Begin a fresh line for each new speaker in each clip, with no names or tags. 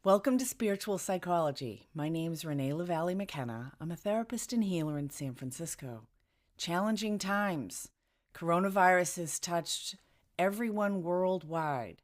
Welcome to Spiritual Psychology. My name's Renee McKenna. I'm a therapist and healer in San Francisco. Challenging times. Coronavirus has touched everyone worldwide,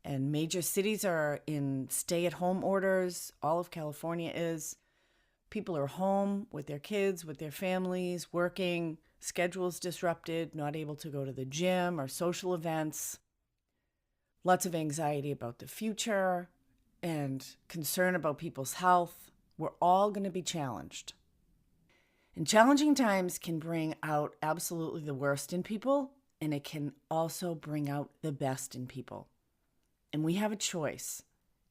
and major cities are in stay-at-home orders. All of California is. People are home with their kids, with their families, working, schedules disrupted, not able to go to the gym or social events. Lots of anxiety about the future and concern about people's health. We're all going to be challenged. And challenging times can bring out absolutely the worst in people, and it can also bring out the best in people. And we have a choice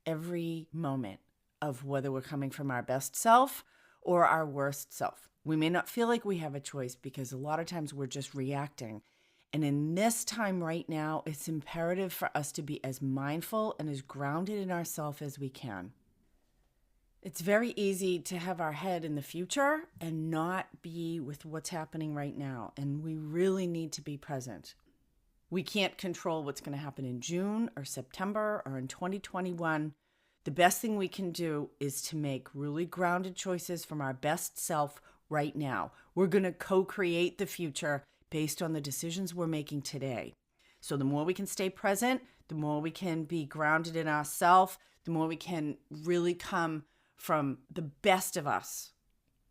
every moment of whether we're coming from our best self or our worst self. We may not feel like we have a choice because a lot of times we're just reacting. And in this time right now, it's imperative for us to be as mindful and as grounded in ourselves as we can. It's very easy to have our head in the future and not be with what's happening right now. And we really need to be present. We can't control what's going to happen in June or September or in 2021. The best thing we can do is to make really grounded choices from our best self right now. We're going to co-create the future based on the decisions we're making today. So the more we can stay present, the more we can be grounded in ourselves, the more we can really come from the best of us,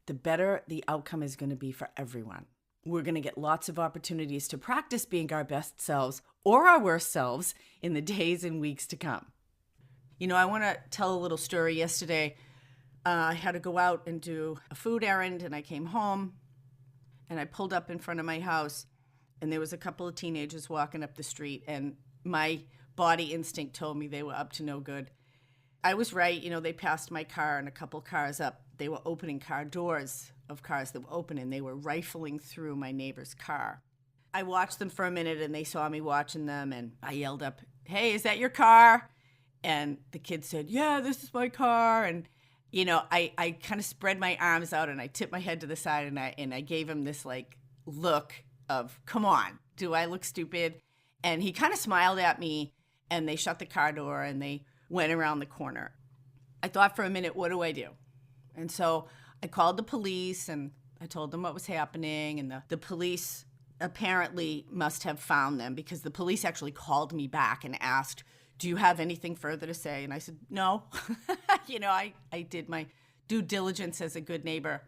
the better the outcome is going to be for everyone. We're going to get lots of opportunities to practice being our best selves or our worst selves in the days and weeks to come. You know, I want to tell a little story. Yesterday, I had to go out and do a food errand, and I came home. And I pulled up in front of my house, and there was a couple of teenagers walking up the street, and my body instinct told me they were up to no good. I was right. You know, they passed my car and a couple cars up. They were opening car doors of cars that were open, and they were rifling through my neighbor's car. I watched them for a minute, and they saw me watching them, and I yelled up, "Hey, is that your car?" And the kid said, "Yeah, this is my car." And you know, I kind of spread my arms out and I tipped my head to the side and I gave him this like look of, come on, do I look stupid? And he kind of smiled at me, and they shut the car door and they went around the corner. I thought for a minute, what do I do? And so I called the police and I told them what was happening, and the police apparently must have found them because the police actually called me back and asked, "Do you have anything further to say?" And I said, "No." You know, I did my due diligence as a good neighbor.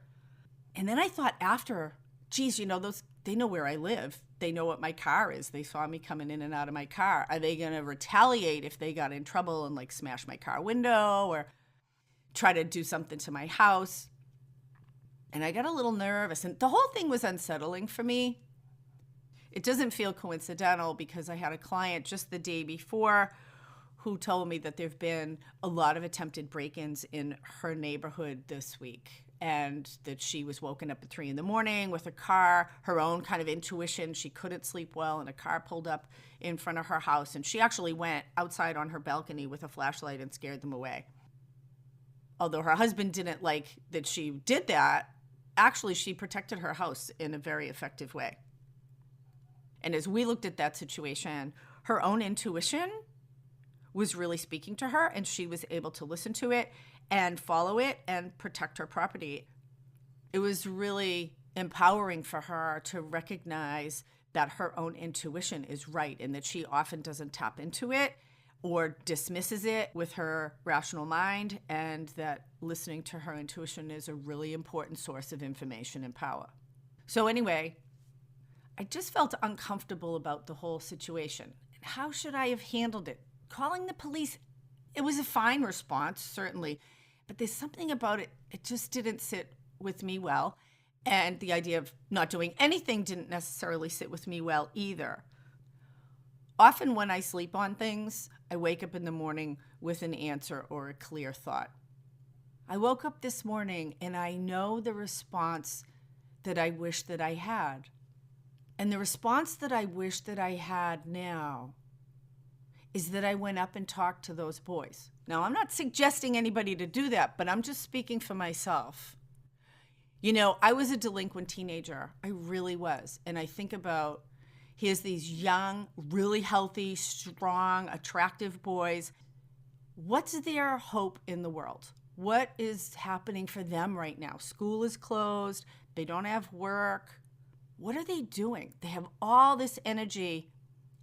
And then I thought after, geez, you know, they know where I live. They know what my car is. They saw me coming in and out of my car. Are they going to retaliate if they got in trouble and like smash my car window or try to do something to my house? And I got a little nervous, and the whole thing was unsettling for me. It doesn't feel coincidental because I had a client just the day before who told me that there have been a lot of attempted break-ins in her neighborhood this week, and that she was woken up at 3 a.m. with a car, her own kind of intuition. She couldn't sleep well, and a car pulled up in front of her house, and she actually went outside on her balcony with a flashlight and scared them away. Although her husband didn't like that she did that, actually she protected her house in a very effective way. And as we looked at that situation, her own intuition was really speaking to her, and she was able to listen to it and follow it and protect her property. It was really empowering for her to recognize that her own intuition is right and that she often doesn't tap into it or dismisses it with her rational mind, and that listening to her intuition is a really important source of information and power. So anyway, I just felt uncomfortable about the whole situation. How should I have handled it? Calling the police, it was a fine response, certainly, but there's something about it, it just didn't sit with me well. And the idea of not doing anything didn't necessarily sit with me well either. Often when I sleep on things, I wake up in the morning with an answer or a clear thought. I woke up this morning and I know the response that I wish that I had. And the response that I wish that I had now is that I went up and talked to those boys. Now, I'm not suggesting anybody to do that, but I'm just speaking for myself. You know, I was a delinquent teenager. I really was. And I think about, here's these young, really healthy, strong, attractive boys what's their hope in the world? What is happening for them right now? School is closed. They don't have work. What are they doing? They have all this energy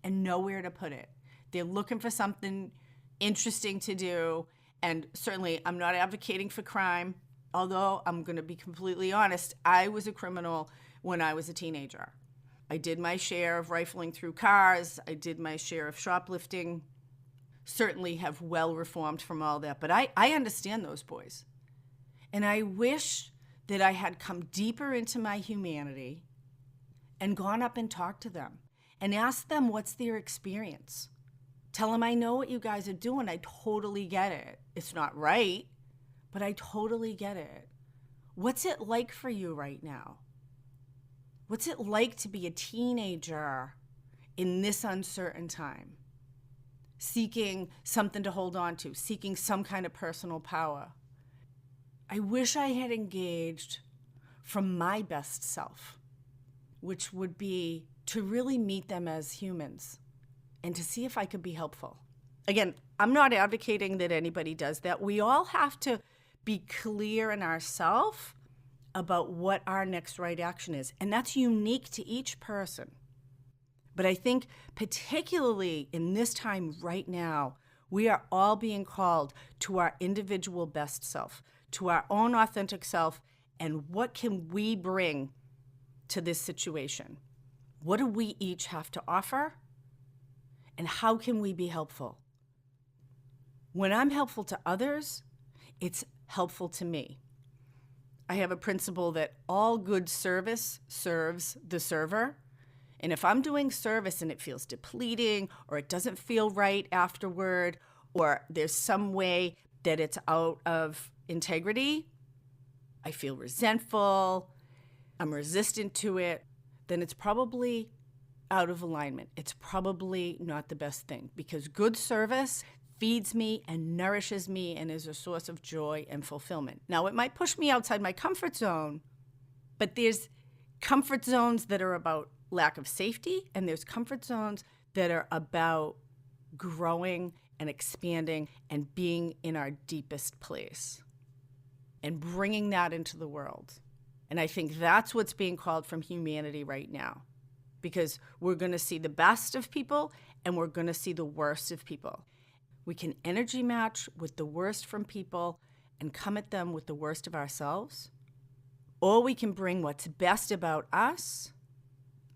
and nowhere to put it. They're looking for something interesting to do. And certainly, I'm not advocating for crime, although I'm going to be completely honest, I was a criminal when I was a teenager. I did my share of rifling through cars. I did my share of shoplifting. Certainly have well reformed from all that. But I understand those boys. And I wish that I had come deeper into my humanity and gone up and talked to them and asked them what's their experience. Tell them I know what you guys are doing. I totally get it. It's not right, but I totally get it. What's it like for you right now? What's it like to be a teenager in this uncertain time? Seeking something to hold on to, seeking some kind of personal power. I wish I had engaged from my best self, which would be to really meet them as humans and to see if I could be helpful. Again, I'm not advocating that anybody does that. We all have to be clear in ourselves about what our next right action is, and that's unique to each person. But I think particularly in this time right now, we are all being called to our individual best self, to our own authentic self, and what can we bring to this situation? What do we each have to offer? And how can we be helpful? When I'm helpful to others, it's helpful to me. I have a principle that all good service serves the server. And if I'm doing service and it feels depleting or it doesn't feel right afterward, or there's some way that it's out of integrity, I feel resentful, I'm resistant to it, then it's probably out of alignment. It's probably not the best thing, because good service feeds me and nourishes me and is a source of joy and fulfillment. Now, it might push me outside my comfort zone, but there's comfort zones that are about lack of safety, and there's comfort zones that are about growing and expanding and being in our deepest place and bringing that into the world. And I think that's what's being called from humanity right now, because we're going to see the best of people and we're going to see the worst of people. We can energy match with the worst from people and come at them with the worst of ourselves, or we can bring what's best about us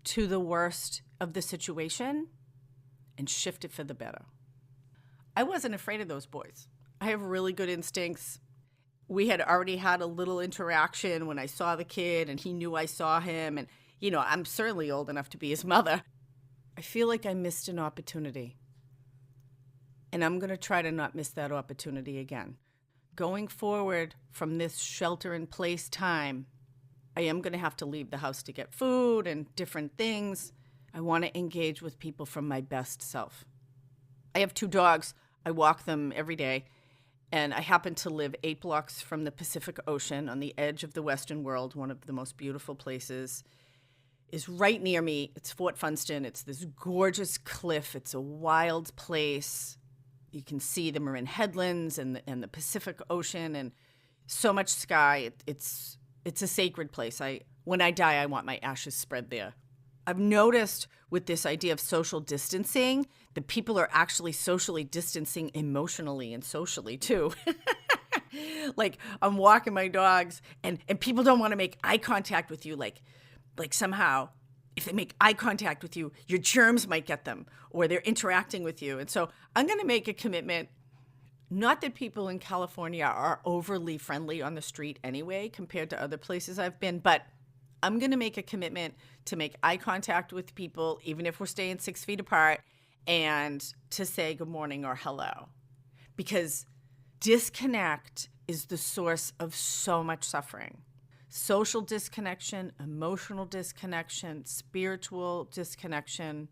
to the worst of the situation and shift it for the better. I wasn't afraid of those boys. I have really good instincts. We had already had a little interaction when I saw the kid and he knew I saw him. And, I'm certainly old enough to be his mother. I feel like I missed an opportunity. And I'm going to try to not miss that opportunity again. Going forward from this shelter-in-place time, I am going to have to leave the house to get food and different things. I want to engage with people from my best self. I have 2 dogs. I walk them every day. And I happen to live 8 blocks from the Pacific Ocean on the edge of the Western world. One of the most beautiful places is right near me. It's Fort Funston. It's this gorgeous cliff. It's a wild place. You can see the Marin Headlands and the Pacific Ocean and so much sky. It's a sacred place. When I die, I want my ashes spread there. I've noticed with this idea of social distancing that people are actually socially distancing emotionally and socially too. Like, I'm walking my dogs and people don't want to make eye contact with you. Like somehow, if they make eye contact with you, your germs might get them, or they're interacting with you. And so I'm going to make a commitment. Not that people in California are overly friendly on the street anyway, compared to other places I've been, but I'm going to make a commitment to make eye contact with people, even if we're staying 6 feet apart, and to say good morning or hello. Because disconnect is the source of so much suffering. Social disconnection, emotional disconnection, spiritual disconnection.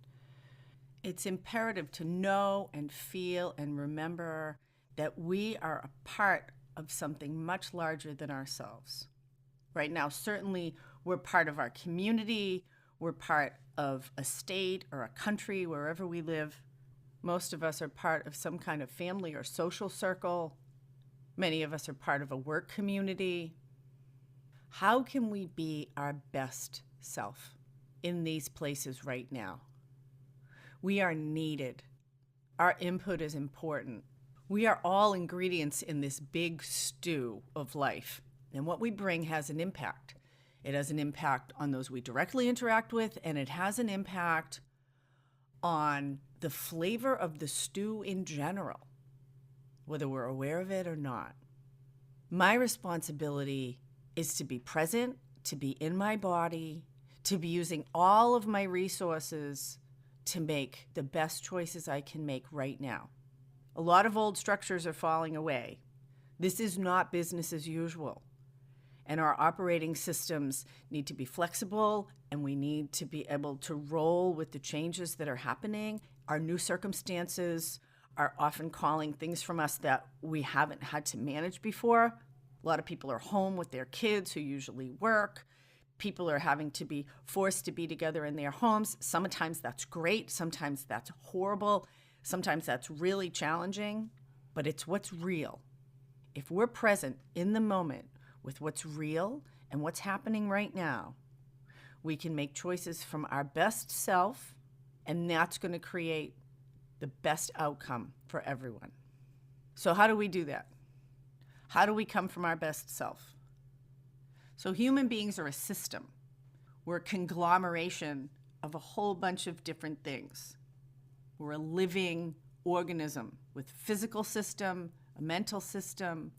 It's imperative to know and feel and remember that we are a part of something much larger than ourselves. Right now, certainly, we're part of our community, we're part of a state or a country, wherever we live. Most of us are part of some kind of family or social circle. Many of us are part of a work community. How can we be our best self in these places right now? We are needed. Our input is important. We are all ingredients in this big stew of life, and what we bring has an impact. It has an impact on those we directly interact with, and it has an impact on the flavor of the stew in general, whether we're aware of it or not. My responsibility is to be present, to be in my body, to be using all of my resources to make the best choices I can make right now. A lot of old structures are falling away. This is not business as usual. And our operating systems need to be flexible, and we need to be able to roll with the changes that are happening. Our new circumstances are often calling things from us that we haven't had to manage before. A lot of people are home with their kids who usually work. People are having to be forced to be together in their homes. Sometimes that's great. Sometimes that's horrible. Sometimes that's really challenging, but it's what's real. If we're present in the moment with what's real and what's happening right now, we can make choices from our best self, and that's going to create the best outcome for everyone. So how do we do that? How do we come from our best self? So human beings are a system. We're a conglomeration of a whole bunch of different things. We're a living organism with a physical system, a mental system,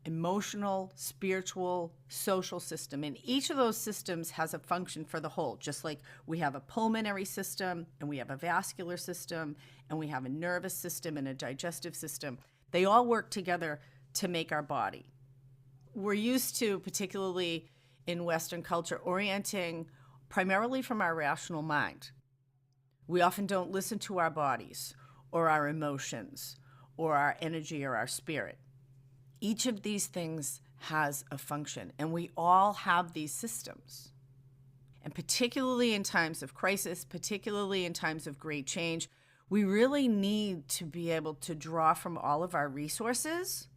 emotional, spiritual, social system. And each of those systems has a function for the whole, just like we have a pulmonary system, and we have a vascular system, and we have a nervous system and a digestive system. They all work together to make our body. We're used to, particularly in Western culture, orienting primarily from our rational mind. We often don't listen to our bodies or our emotions or our energy or our spirit. Each of these things has a function, and we all have these systems. And particularly in times of crisis, particularly in times of great change, we really need to be able to draw from all of our resources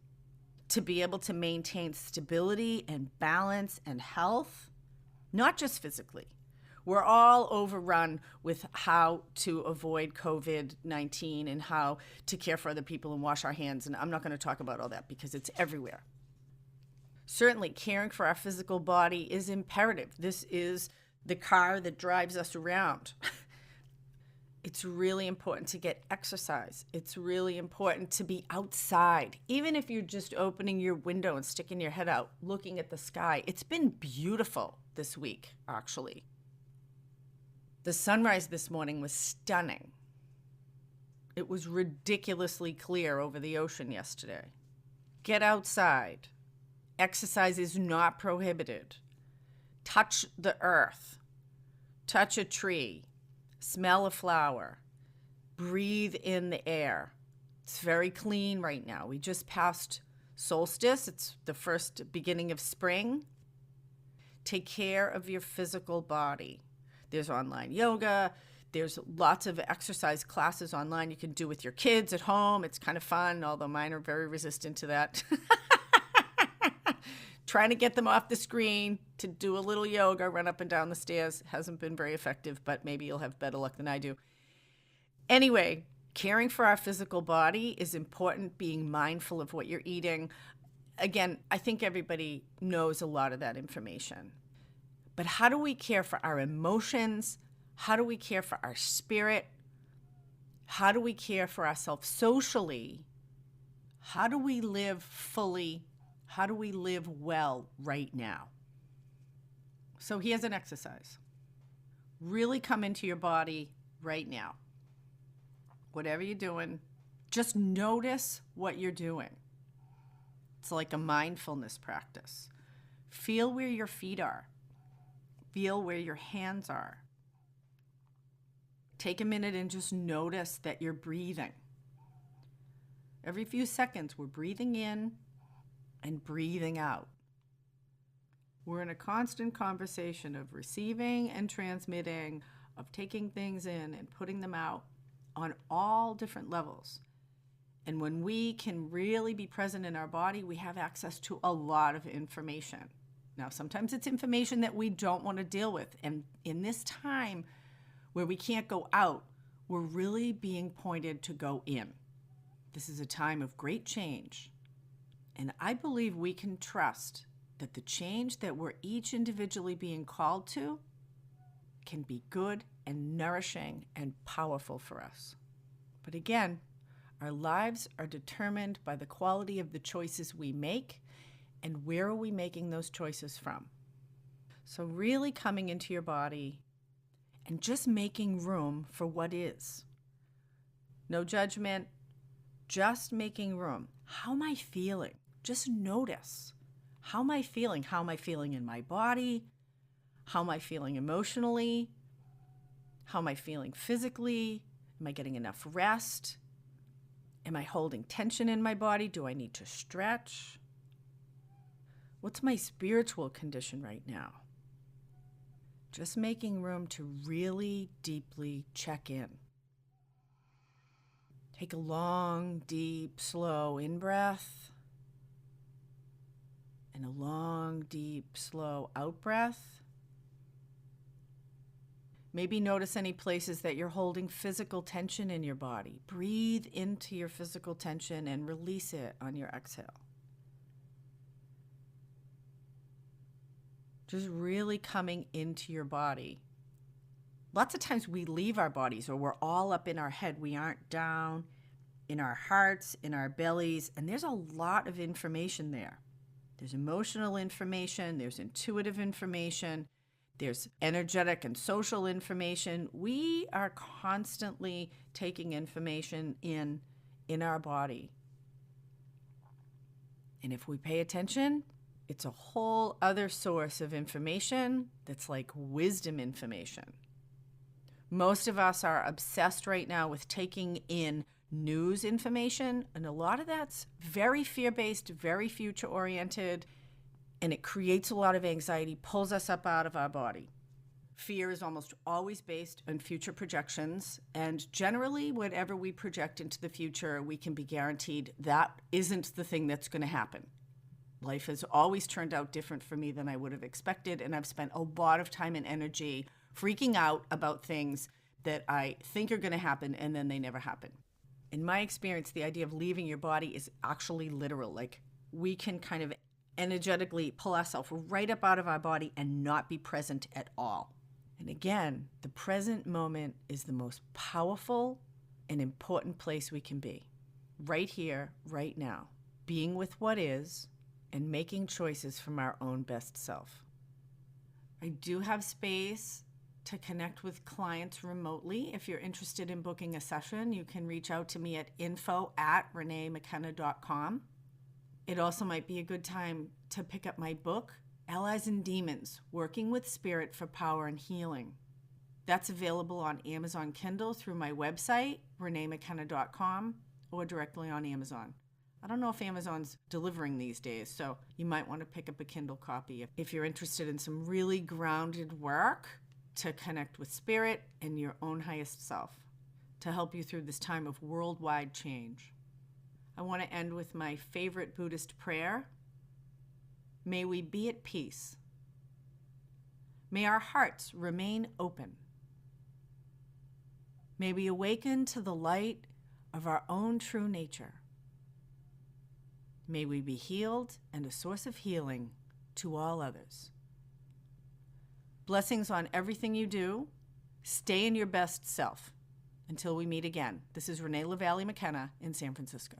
to be able to maintain stability and balance and health, not just physically. We're all overrun with how to avoid COVID-19 and how to care for other people and wash our hands. And I'm not going to talk about all that because it's everywhere. Certainly, caring for our physical body is imperative. This is the car that drives us around. It's really important to get exercise. It's really important to be outside. Even if you're just opening your window and sticking your head out, looking at the sky. It's been beautiful this week, actually. The sunrise this morning was stunning. It was ridiculously clear over the ocean yesterday. Get outside. Exercise is not prohibited. Touch the earth. Touch a tree. Smell a flower. Breathe in the air. It's very clean right now. We just passed solstice. It's the first beginning of spring. Take care of your physical body. There's online yoga. There's lots of exercise classes online you can do with your kids at home. It's kind of fun, although mine are very resistant to that. Trying to get them off the screen to do a little yoga, run up and down the stairs. Hasn't been very effective, but maybe you'll have better luck than I do. Anyway, caring for our physical body is important, being mindful of what you're eating. Again, I think everybody knows a lot of that information. But how do we care for our emotions? How do we care for our spirit? How do we care for ourselves socially? How do we live fully? How do we live well right now? So here's an exercise. Really come into your body right now. Whatever you're doing, just notice what you're doing. It's like a mindfulness practice. Feel where your feet are. Feel where your hands are. Take a minute and just notice that you're breathing. Every few seconds, we're breathing in and breathing out. We're in a constant conversation of receiving and transmitting, of taking things in and putting them out. on all different levels. And when we can really be present in our body, we have access to a lot of information. Now, sometimes it's information that we don't want to deal with. And in this time where we can't go out, we're really being pointed to go in. This is a time of great change. And I believe we can trust that the change that we're each individually being called to can be good and nourishing and powerful for us. But again, our lives are determined by the quality of the choices we make and where are we making those choices from. So really coming into your body and just making room for what is. No judgment, just making room. How am I feeling? Just notice. How am I feeling? How am I feeling in my body? How am I feeling emotionally? How am I feeling physically? Am I getting enough rest? Am I holding tension in my body? Do I need to stretch? What's my spiritual condition right now? Just making room to really deeply check in. Take a long, deep, slow in-breath and a long, deep, slow out-breath. Maybe notice any places that you're holding physical tension in your body. Breathe into your physical tension and release it on your exhale. Just really coming into your body. Lots of times we leave our bodies or we're all up in our head. We aren't down in our hearts, in our bellies, and there's a lot of information there. There's emotional information, there's intuitive information, there's energetic and social information. We are constantly taking information in our body. And if we pay attention, it's a whole other source of information that's like wisdom information. Most of us are obsessed right now with taking in news information, and a lot of that's very fear-based, very future-oriented, and it creates a lot of anxiety, pulls us up out of our body. Fear is almost always based on future projections, and generally, whatever we project into the future, we can be guaranteed that isn't the thing that's going to happen. Life has always turned out different for me than I would have expected, and I've spent a lot of time and energy freaking out about things that I think are going to happen, and then they never happen. In my experience, the idea of leaving your body is actually literal. Like, we can kind of energetically pull ourselves right up out of our body and not be present at all. And again, the present moment is the most powerful and important place we can be. Right here, right now, being with what is and making choices from our own best self. I do have space to connect with clients remotely. If you're interested in booking a session, you can reach out to me at info@reneemckenna.com. It also might be a good time to pick up my book, Allies and Demons, Working with Spirit for Power and Healing. That's available on Amazon Kindle through my website, reneemckenna.com, or directly on Amazon. I don't know if Amazon's delivering these days, so you might want to pick up a Kindle copy if you're interested in some really grounded work to connect with spirit and your own highest self, to help you through this time of worldwide change. I want to end with my favorite Buddhist prayer. May we be at peace. May our hearts remain open. May we awaken to the light of our own true nature. May we be healed and a source of healing to all others. Blessings on everything you do. Stay in your best self. Until we meet again, this is Renee McKenna in San Francisco.